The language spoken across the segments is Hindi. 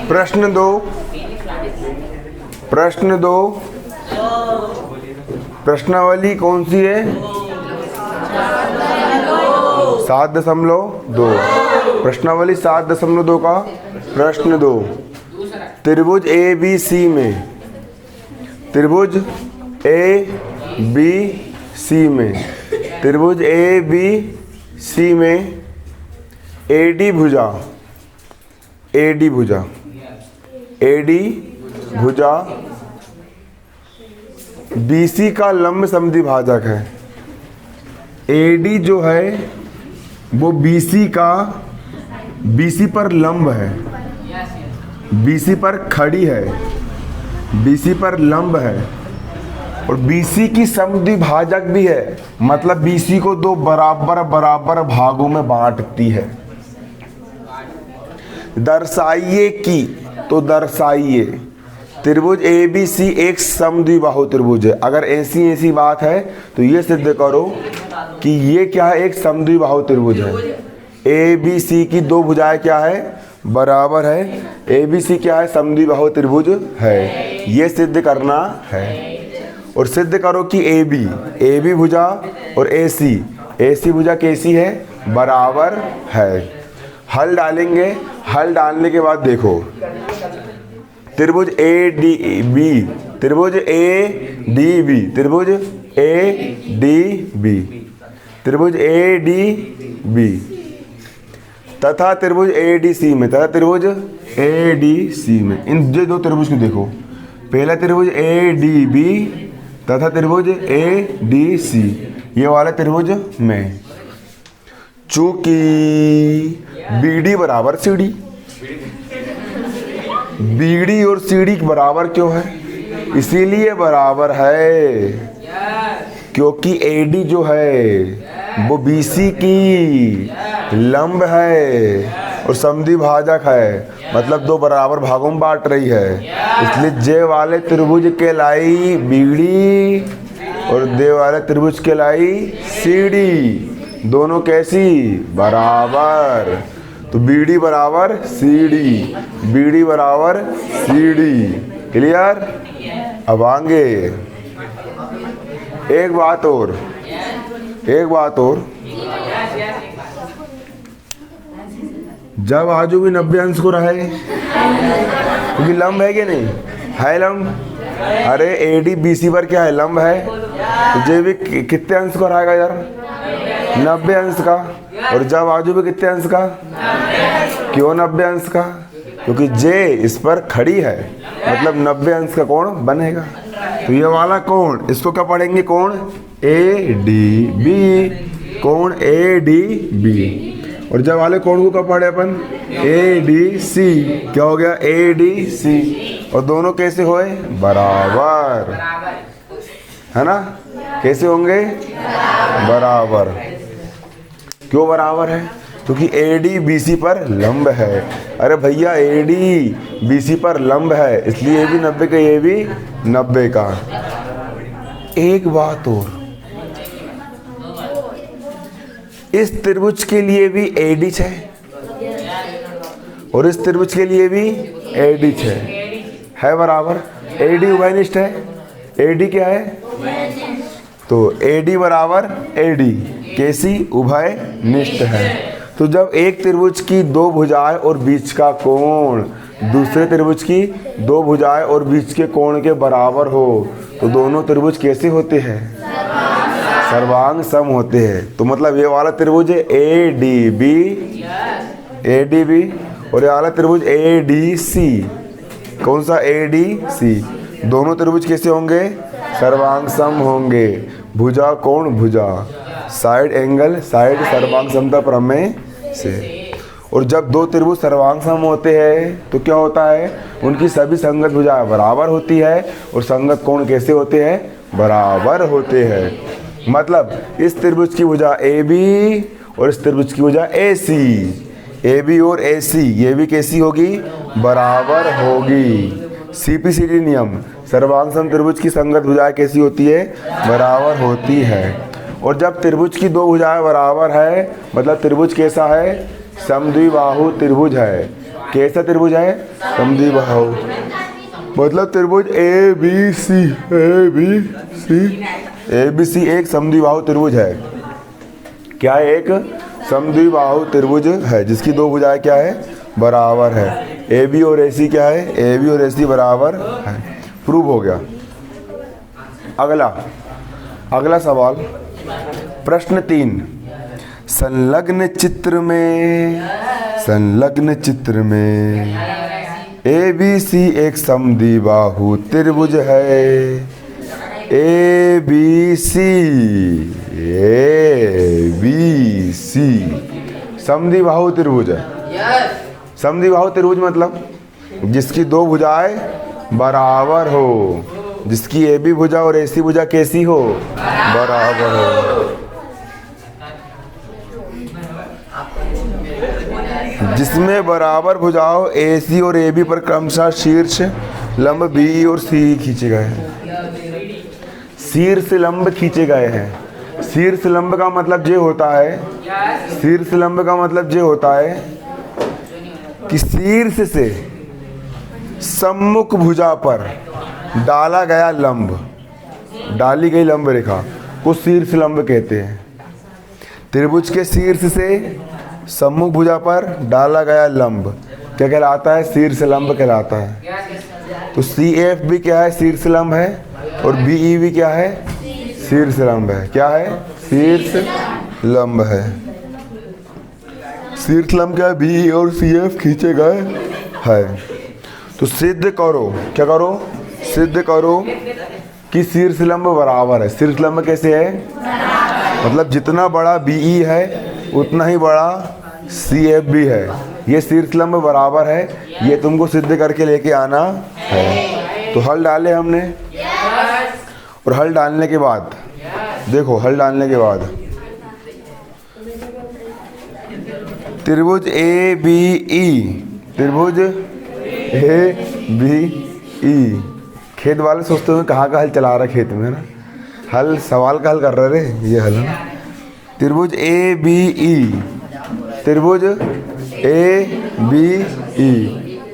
प्रश्न दो, प्रश्न दो, प्रश्नावली कौन सी है? 7.2। प्रश्नावली 7.2 का प्रश्न दो। त्रिभुज ए बी सी में, त्रिभुज ए बी सी में, त्रिभुज ए बी सी में एडी भुजा, एडी भुजा, एडी भुजा बीसी का लंब समद्विभाजक है। एडी जो है वो बीसी का, बीसी पर लंब है, बीसी पर खड़ी है, बीसी पर लंब है और बीसी की समद्विभाजक भी है। मतलब बीसी को दो बराबर बराबर भागों में बांटती है। दर्शाइए कि, तो दर्शाइए त्रिभुज ए बी सी एक समद्विबाहु त्रिभुज है। अगर ऐसी ऐसी बात है तो ये सिद्ध करो कि ये क्या है, एक समद्विबाहु त्रिभुज है। ए बी सी की दो भुजाएं क्या है, बराबर है। ए बी सी क्या है, समद्विबाहु त्रिभुज है। ये सिद्ध करना है और सिद्ध करो कि ए बी भुजा और ए सी भुजा कैसी है, बराबर है। हल डालेंगे, हल डालने के बाद देखो त्रिभुज ए डी बी, त्रिभुज ए डी बी, त्रिभुज ए डी बी, त्रिभुज ए डी बी तथा त्रिभुज ए डी सी में, तथा त्रिभुज ए डी सी में, इन दो त्रिभुज को देखो। पहला त्रिभुज ए डी बी तथा त्रिभुज ए डी सी, ये वाला त्रिभुज में चूंकि बी डी बराबर सी डी, बीडी और सीडी बराबर क्यों है, इसीलिए बराबर है क्योंकि एडी जो है वो बीसी की लंब है और समद्विभाजक है। मतलब दो बराबर भागों में बांट रही है। इसलिए जे वाले त्रिभुज के लाई बीडी और दे वाले त्रिभुज के लाई सीडी, दोनों कैसी, बराबर। तो बीडी बराबर सीडी, बीडी बराबर सीडी। क्लियर? अब आगे एक बात और, एक बात और, जब आजू भी 90 अंश को रहे, क्योंकि लंब है कि नहीं है, लंब। अरे एडी बीसी पर क्या है, लंब है। तो जे भी कितने अंश को रहेगा यार, 90 अंश का। और जब आजू भी कितने अंश का, क्यों 90 अंश का, क्योंकि जे इस पर खड़ी है, मतलब 90 अंश का कोण बनेगा। तो ये वाला कोण, इसको क्या पढ़ेंगे, कोण ए डी बी, कोण ए डी बी। और जब वाले कोण को क्या पढ़े अपन, ए डी सी, क्या हो गया, ए डी सी। और दोनों कैसे होए, बराबर, है ना। कैसे होंगे, बराबर। क्यों बराबर है, क्योंकि एडी बीसी पर लंब है। अरे भैया एडी बीसी पर लंब है, इसलिए ये भी 90 का, ये भी 90 का। एक बात और, इस त्रिभुज के लिए भी एडी है और इस त्रिभुज के लिए भी एडी है बराबर। एडी उभयनिष्ठ है, एडी क्या है, तो एडी बराबर एडी कैसी, उभयनिष्ठ है। तो जब एक त्रिभुज की दो भुजाएं और बीच का कोण दूसरे त्रिभुज की दो भुजाएं और बीच के कोण के बराबर हो तो दोनों त्रिभुज कैसे होते हैं, सर्वांग सम होते हैं। तो मतलब ये वाला त्रिभुज है ए डी बी और ये वाला त्रिभुज ए डी सी। कौन सा, ए डी सी। दोनों त्रिभुज कैसे होंगे, सर्वांग सम होंगे। भुजा कोण भुजा, साइड एंगल साइड, सर्वांग समता प्रमेय से। और जब दो त्रिभुज सर्वांग सम होते हैं तो क्या होता है, उनकी सभी संगत भुजाएं बराबर होती है और संगत कोण कैसे होते हैं, बराबर होते हैं। मतलब इस त्रिभुज की भुजा ए बी और इस त्रिभुज की भुजा ए सी, ए बी और ए सी ये भी कैसी होगी, बराबर होगी। CPCD नियम, सर्वांग सम त्रिभुज की संगत भुजाएं कैसी होती है, बराबर होती है। और जब त्रिभुज की दो भुजाएं बराबर है मतलब त्रिभुज कैसा है, समद्विबाहु त्रिभुज है। कैसा त्रिभुज है, समद्विबाहु। मतलब त्रिभुज ए बी सी एक समद्विबाहु त्रिभुज है। क्या है, एक समद्विबाहु त्रिभुज है जिसकी दो भुजाएं क्या है, बराबर है। ए बी और ए सी क्या है, ए बी और ए सी बराबर है। प्रूव हो गया। अगला सवाल, प्रश्न 3। संलग्न चित्र में ए बी सी एक समद्विबाहु त्रिभुज है। ए बी सी समद्विबाहु त्रिभुज है। समद्विबाहु त्रिभुज मतलब जिसकी दो भुजाएं बराबर हो, जिसकी ए बी भुजा और ए सी भुजा कैसी हो, बराबर हो। जिसमें बराबर भुजाओं ए सी और ए बी पर क्रमशः शीर्ष लंब बी और सी खींचे गए हैं। शीर्ष लंब खींचे गए हैं। शीर्ष लंब का मतलब ये होता है, शीर्ष लंब का मतलब ये होता है कि शीर्ष से सम्मुख भुजा पर डाला गया लंब, डाली गई लंब रेखा को शीर्ष लंब कहते हैं। त्रिभुज के शीर्ष से सम्मुख भुजा पर डाला गया लंब क्या कहलाता है, शीर्ष लंब कहलाता है। तो सी एफ भी क्या है, शीर्ष लंब है, और बी ई भी क्या है, शीर्ष लंब है। क्या है, शीर्ष लंब है। शीर्ष लंब क्या है, बी और सी एफ खींचे गए है। तो सिद्ध करो, क्या करो, सिद्ध करो कि शीर्ष लंब बराबर है। शीर्ष लंब कैसे है, मतलब जितना बड़ा बी ई है उतना ही बड़ा सी एफ भी है। ये शीर्ष लंब बराबर है, ये तुमको सिद्ध करके लेके आना है। तो हल डाले हमने, और हल डालने के बाद देखो, हल डालने के बाद त्रिभुज ए बी ई, त्रिभुज ए बी ई। खेत वाले सोचते हुए कहाँ का हल चला रहा है खेत में ना, हल सवाल का हल कर रहे थे, ये हल है। त्रिभुज ए बी ई, त्रिभुज ए बी ई,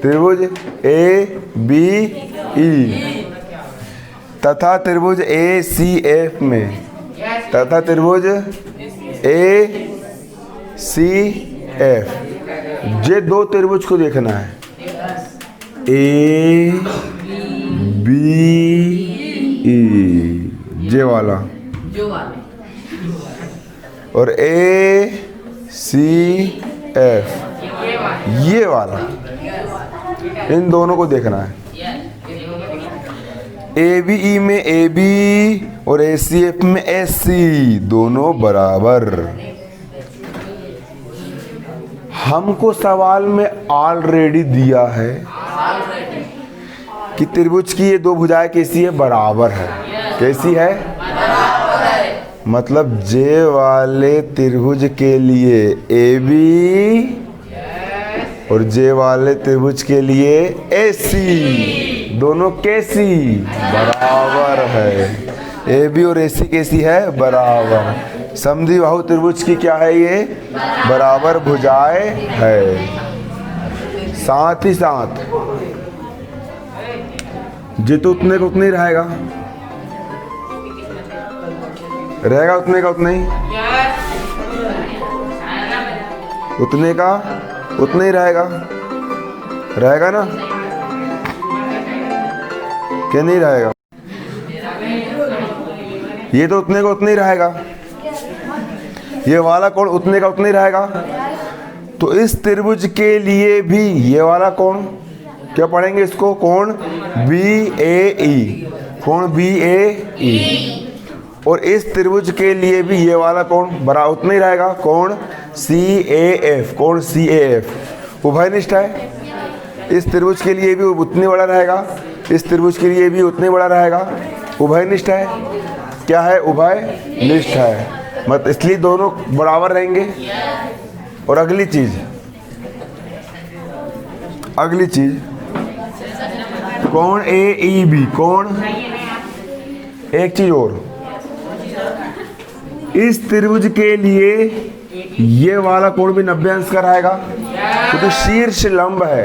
त्रिभुज ए बी ई तथा त्रिभुज ए सी एफ में, तथा त्रिभुज ए सी एफ, ये दो त्रिभुज को देखना है। ए बी ई, ये वाला, और ए सी एफ, ये वाला, इन दोनों को देखना है। ए बी ई में ए बी और ए सी एफ में एस सी, दोनों बराबर। हमको सवाल में ऑलरेडी दिया है कि त्रिभुज की ये दो भुजाएं कैसी है, बराबर है। कैसी है, मतलब जे वाले त्रिभुज के लिए ए बी और जे वाले त्रिभुज के लिए ए सी, दोनों कैसी, बराबर है। ए बी और ए सी कैसी है, बराबर। समद्विबाहु त्रिभुज की क्या है, ये बराबर भुजाएं है। साथ ही साथ जे तो उतने का उतना ही रहेगा, उतने का उतना ही, उतने का उतना ही रहेगा ना, क्या नहीं रहेगा, ये तो उतने का उतना ही रहेगा, ये वाला कोण उतने का उतना ही रहेगा। तो इस त्रिभुज के लिए भी ये वाला कोण क्या पढ़ेंगे, इसको कोण बी ए ई, कोण बी ए ई। और इस त्रिभुज के लिए भी ये वाला कोण बराबर उतना ही रहेगा, कोण सी ए एफ, कोण सी ए एफ उभयनिष्ठ है। इस त्रिभुज के लिए भी उतनी बड़ा रहेगा, इस त्रिभुज के लिए भी उतनी बड़ा रहेगा, उभयनिष्ठ है। क्या है, उभयनिष्ठ है, मत इसलिए दोनों बराबर रहेंगे। और अगली चीज कोण ए ई बी, कोण, एक चीज और, इस त्रिभुज के लिए ये वाला कोण भी 90 अंश का रहेगा, क्योंकि शीर्ष लंब है,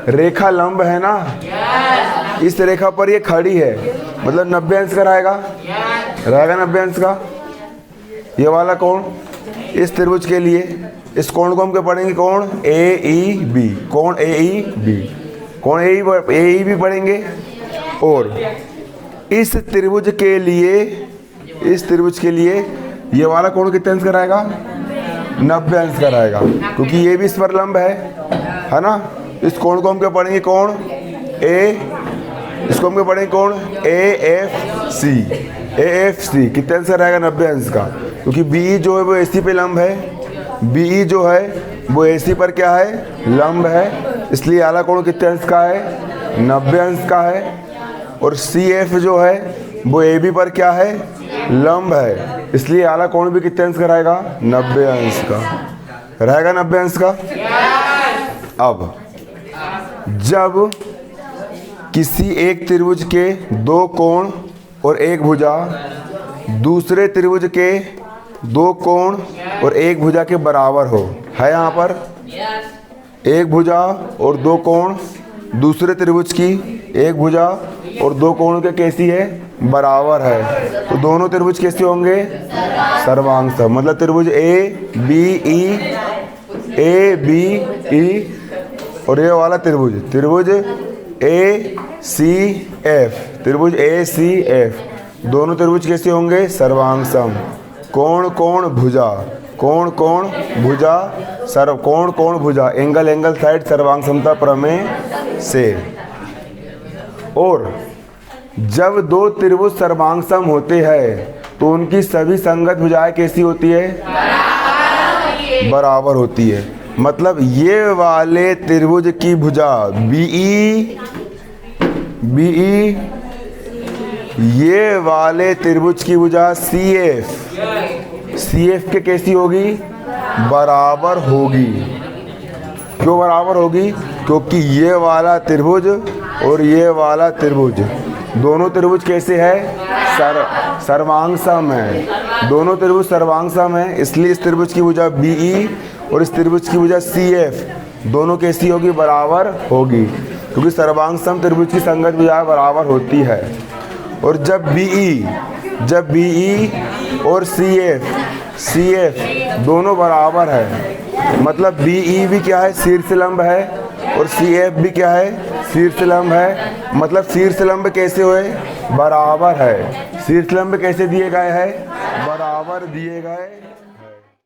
रेखा लंब है ना, इस रेखा पर ये खड़ी है, मतलब 90 अंश का रहेगा 90 अंश का ये वाला कोण। इस त्रिभुज के लिए इस कोण को हम क्या पढ़ेंगे, कोण AEB, कोण AEB, कोण AEB पढ़ेंगे। और इस त्रिभुज के लिए ये वाला कोण कितने अंश का रहेगा, 90 अंश का रहेगा, क्योंकि ये भी इस पर लंब है ना। इस कोण को हम क्या पढ़ेंगे, कोण इसको हम क्या पढ़ेंगे, कोण AFC कितने अंश का रहेगा, 90 अंश का, क्योंकि BE जो है वो AC पे लंब है, BE जो है वो AC पर क्या है, लंब है, इसलिए आला कोण कितने अंश का है, 90 अंश का है। और CF जो है वो AB पर क्या है, लंब है, इसलिए आला कोण भी कितने अंश का रहेगा, 90 अंश का रहेगा, 90 अंश का। अब जब किसी एक त्रिभुज के दो कोण और एक भुजा दूसरे त्रिभुज के दो कोण और एक भुजा के बराबर हो, है यहाँ पर एक भुजा और दो कोण, दूसरे त्रिभुज की एक भुजा और दो कोणों के कैसी है, बराबर है, तो दोनों त्रिभुज कैसे होंगे, सर्वांग सम। मतलब त्रिभुज ABE और ये वाला त्रिभुज ACF, दोनों त्रिभुज कैसे होंगे, सर्वांग सम। कोण भुजा, एंगल साइड, सर्वांग समता प्रमेय से। और जब दो त्रिभुज सर्वांग सम होते हैं तो उनकी सभी संगत भुजाएं कैसी होती है, बराबर होती है। मतलब ये वाले त्रिभुज की भुजा BE, ये वाले त्रिभुज की भुजा CF के कैसी होगी, बराबर होगी। क्यों बराबर होगी, क्योंकि ये वाला त्रिभुज और ये वाला त्रिभुज, दोनों त्रिभुज कैसे है, सर्वांग सम है, दोनों त्रिभुज सर्वांग सम है, इसलिए इस त्रिभुज की भुजा BE और इस त्रिभुज की भुजा CF दोनों कैसी होगी, बराबर होगी, क्योंकि सर्वांग सम त्रिभुज की संगत भुजाएं बराबर होती है। और जब BE और CF दोनों बराबर है, मतलब BE भी क्या है, शीर्ष लंब है, और CF भी क्या है, शीर्ष लंब है, मतलब शीर्ष लंब कैसे हुए, बराबर है। शीर्ष लंब कैसे दिए गए हैं, बराबर दिए गए